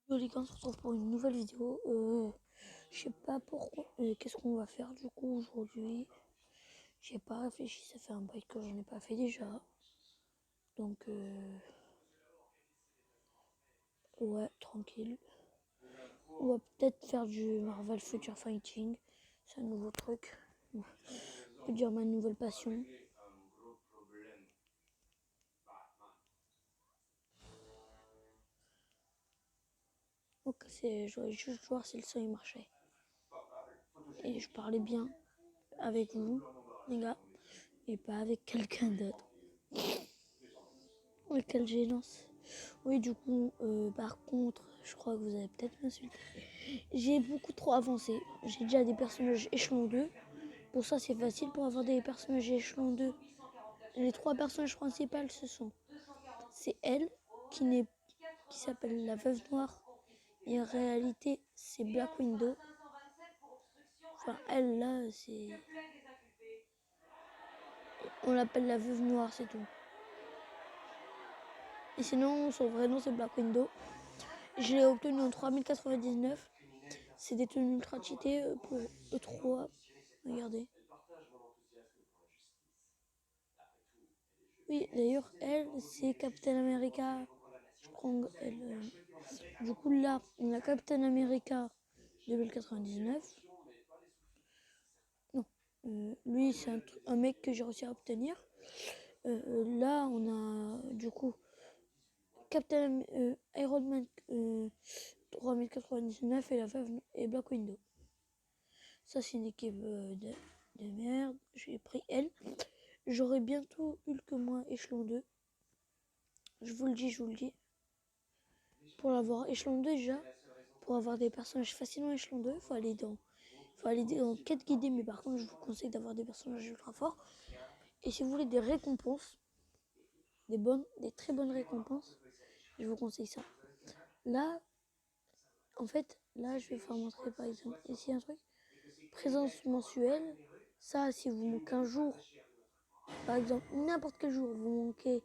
Hello les gars, on se retrouve pour une nouvelle vidéo. Je sais pas pourquoi, qu'est-ce qu'on va faire du coup aujourd'hui. J'ai pas réfléchi, ça fait un bail que j'en ai pas fait déjà. Donc ouais, tranquille. On va peut-être faire du Marvel Future Fighting. C'est un nouveau truc. On peut dire ma nouvelle passion. Donc je voulais juste voir si le son il marchait. Et je parlais bien avec vous, les gars, et pas avec quelqu'un d'autre. Oui, quelle gênance. Oui, du coup, par contre, je crois que vous allez peut-être m'insulter. J'ai beaucoup trop avancé. J'ai déjà des personnages échelon 2. Pour ça, c'est facile pour avoir des personnages échelon 2. Les trois personnages principaux, c'est elle, qui s'appelle la Veuve Noire. Et en réalité, c'est Black Widow. Enfin, elle, là, c'est... On l'appelle la Veuve Noire, c'est tout. Et sinon, son vrai nom, c'est Black Widow. Je l'ai obtenu en 3099. C'est des tenues ultra cheatées pour E3. Regardez. Oui, d'ailleurs, elle, c'est Captain America. Je prends elle. Du coup, là, on a Captain America 2099. Non, lui, c'est un mec que j'ai réussi à obtenir. Là, on a du coup Captain Iron Man 3099 et la Veuve et Black Widow. Ça, c'est une équipe de merde. J'ai pris elle. J'aurai bientôt Hulk moins échelon 2. Je vous le dis. Pour l'avoir échelon 2 déjà, pour avoir des personnages facilement échelon 2, il faut aller dans quête guidée, mais par contre, je vous conseille d'avoir des personnages ultra forts. Et si vous voulez des récompenses, des très bonnes récompenses, je vous conseille ça. Là, en fait, là, je vais vous faire montrer par exemple ici un truc. Présence mensuelle, ça, si vous manquez un jour, par exemple, n'importe quel jour, vous manquez,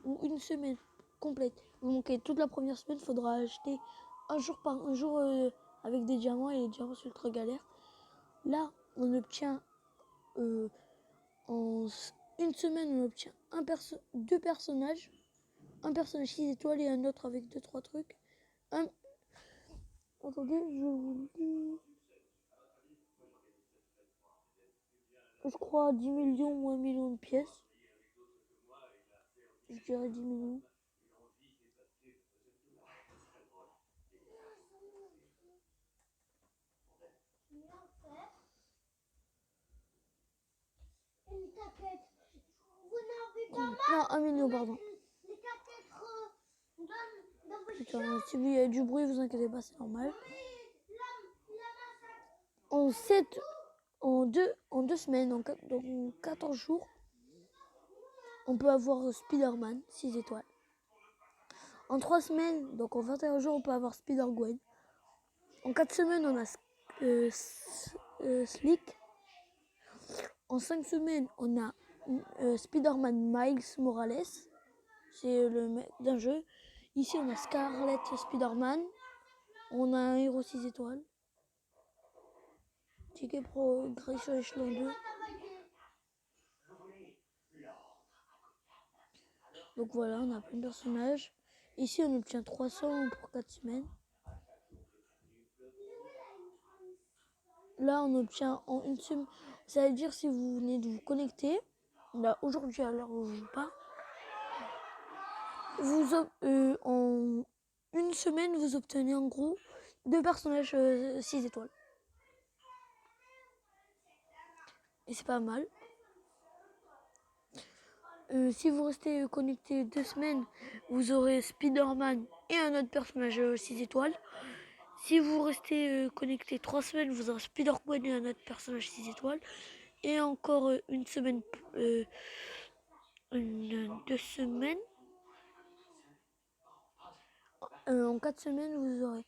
ou une semaine complète, vous manquez toute la première semaine, il faudra acheter un jour par un jour avec des diamants, et les diamants c'est ultra galère. Là, on obtient en une semaine, on obtient deux personnages, un personnage 6 étoiles et un autre avec 2-3 trucs. Attendez, je vous le dis. Je crois 10 millions ou 1 million de pièces. Je dirais 10 millions. Non, 1 million, pardon. Putain, si il y a du bruit, vous inquiétez pas, c'est normal. En deux semaines, dans 14 jours, on peut avoir Spider-Man, 6 étoiles. En 3 semaines, donc en 21 jours, on peut avoir Spider-Gwen. En 4 semaines, on a Slick. En 5 semaines, on a Spider-Man Miles Morales. C'est le mec d'un jeu. Ici, on a Scarlet Spider-Man. On a un héros 6 étoiles. Ticket progression échelon 2. Donc voilà, on a plein de personnages. Ici, on obtient 300 pour 4 semaines. Là, on obtient en une semaine. Ça veut dire si vous venez de vous connecter, là, aujourd'hui, à l'heure où je vous parle, en une semaine, vous obtenez en gros 2 personnages 6 étoiles. Et c'est pas mal. Si vous restez connecté 2 semaines, vous aurez Spider-Man et un autre personnage 6 étoiles. Si vous restez connecté 3 semaines, vous aurez Spider-Gwen et un autre personnage 6 étoiles. Et encore une semaine, 2 semaines. En 4 semaines, vous aurez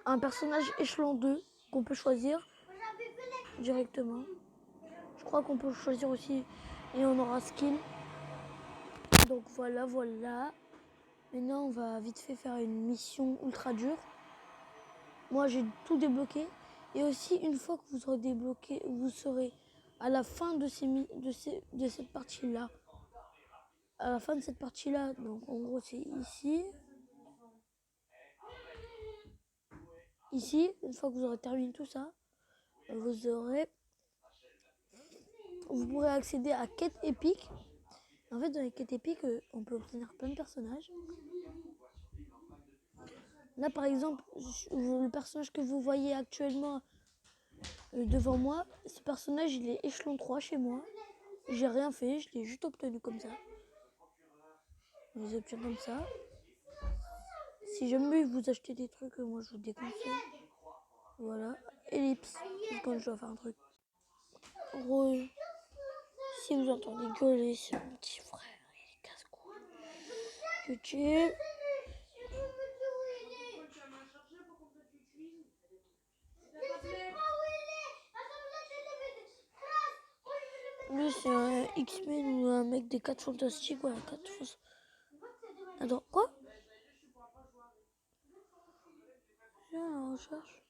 un personnage échelon 2 qu'on peut choisir directement. Je crois qu'on peut choisir aussi et on aura skill. Donc voilà. Maintenant, on va vite fait faire une mission ultra dure. Moi, j'ai tout débloqué. Et aussi, une fois que vous aurez débloqué, vous serez à la fin de cette partie-là. À la fin de cette partie-là, donc en gros, c'est ici. Ici, une fois que vous aurez terminé tout ça, vous pourrez accéder à quête épique. En fait, dans les quêtes épiques, on peut obtenir plein de personnages. Là, par exemple, le personnage que vous voyez actuellement devant moi, ce personnage, il est échelon 3 chez moi. J'ai rien fait, je l'ai juste obtenu comme ça. On les obtient comme ça. Si jamais vous achetez des trucs, moi je vous déconseille. Voilà. Ellipse, c'est quand je dois faire un truc. Rose. Si vous entendez gueuler, c'est mon petit frère, il est casse-couille. YouTube. Lui, c'est un X-Men ou un mec des 4 fantastiques. Ouais, 4 fantastiques. Attends, quoi? Viens à la recherche.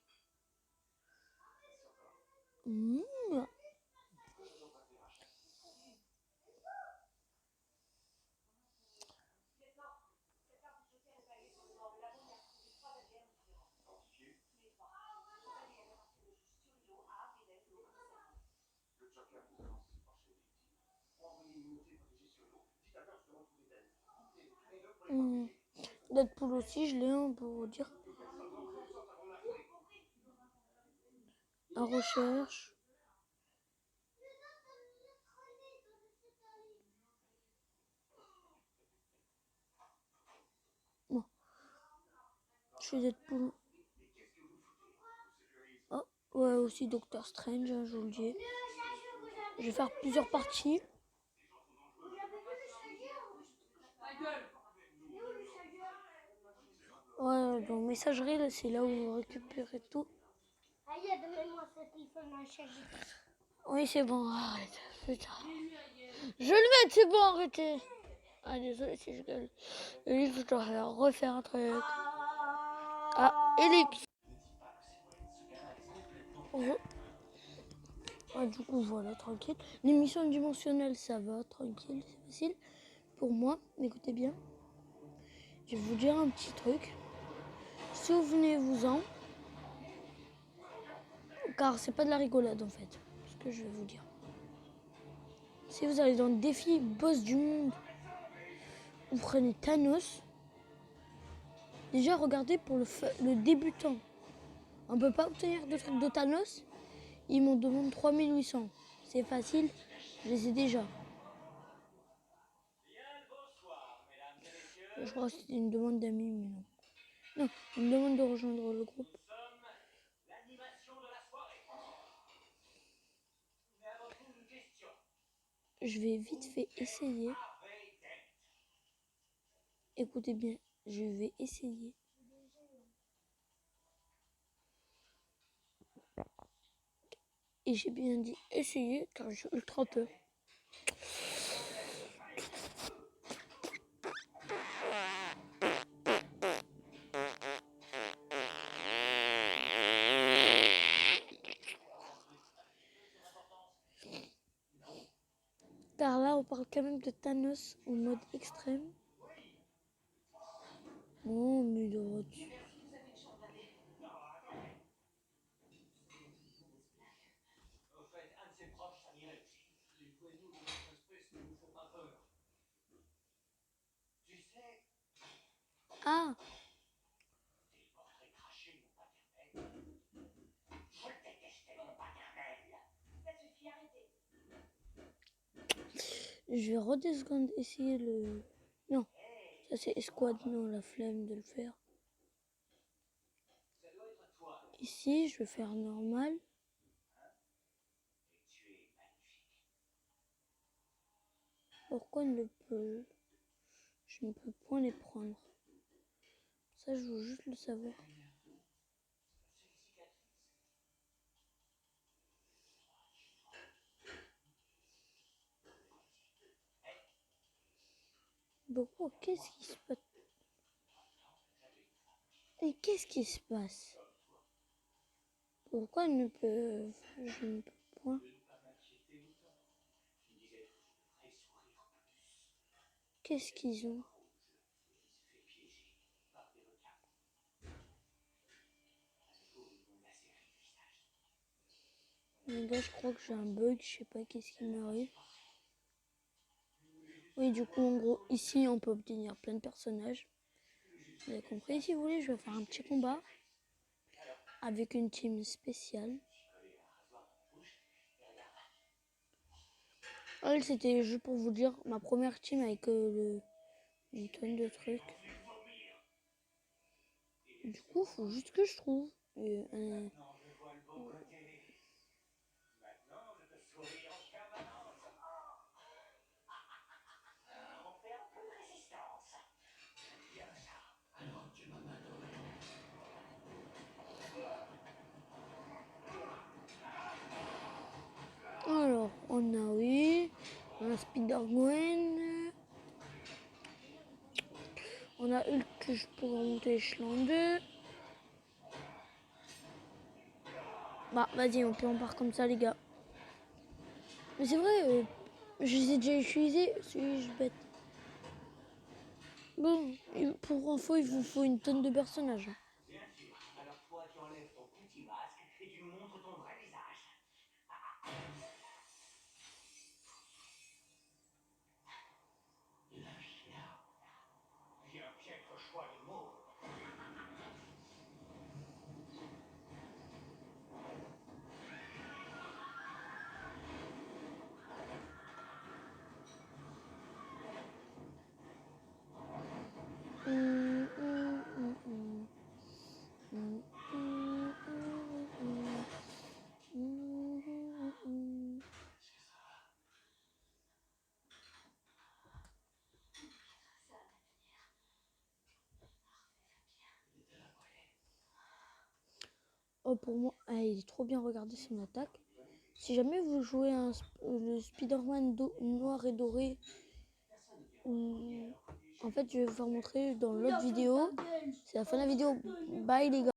Deadpool aussi, je l'ai un pour vous dire. La recherche. Bon. Je suis Deadpool. Oh, ouais, aussi Doctor Strange, hein, je vous le dis. Je vais faire plusieurs parties. Ouais, dans messagerie, là, c'est là où vous récupérez tout. Oui, c'est bon, arrête. Putain. Je le mets, c'est bon, arrêtez. Ah, désolé si je gueule. Ellipse, je dois refaire un truc. Ah, ellipse. Ah, du coup, voilà, tranquille. L'émission dimensionnelle, ça va, tranquille, c'est facile. Pour moi, écoutez bien. Je vais vous dire un petit truc. Souvenez-vous-en. Car c'est pas de la rigolade, en fait. Ce que je vais vous dire. Si vous allez dans le défi boss du monde, vous prenez Thanos. Déjà, regardez pour le débutant. On ne peut pas obtenir de trucs de Thanos. Il m'en demande 3800. C'est facile, je les ai déjà. Je crois que c'était une demande d'amis, mais non. Non, une demande de rejoindre le groupe. Je vais vite fait essayer. Écoutez bien, je vais essayer. Et j'ai bien dit essayer car j'ai ultra peur. Car là, on parle quand même de Thanos en mode extrême. Oh, mais de voiture. Ah, je vais redescendre essayer le... Non, ça c'est escouade, non, la flemme de le faire. Ici, je vais faire normal. Pourquoi je ne peux point les prendre? Ça, je veux juste le savoir. Pourquoi? Qu'est-ce qui se passe? Et qu'est-ce qui se passe? Pourquoi je ne peux point? Qu'est-ce qu'ils ont? Les gars, je crois que j'ai un bug, je sais pas qu'est-ce qui m'arrive. Oui, du coup, en gros, ici, on peut obtenir plein de personnages. Vous avez compris? Si vous voulez, je vais faire un petit combat avec une team spéciale. Elle, c'était juste pour vous dire ma première team avec une tonne de trucs. Du coup, faut juste que je trouve Alors, on a oui, un Spider-Gwen. On a Hulk que je pourrais monter échelon 2. Bah, vas-y, on part comme ça, les gars. Mais c'est vrai, je les ai déjà utilisés, suis-je bête? Bon, pour info, il vous faut une tonne de personnages. Bien sûr. Alors toi, tu enlèves ton petit masque et tu nous montres ton vrai visage. Le chien. J'ai un piètre choix de mots. Oh, pour moi, ah, il est trop bien, regardez son attaque. Si jamais vous jouez le Spider-Man noir et doré, en fait, je vais vous faire montrer dans l'autre vidéo. C'est la fin de la vidéo. Bye les gars.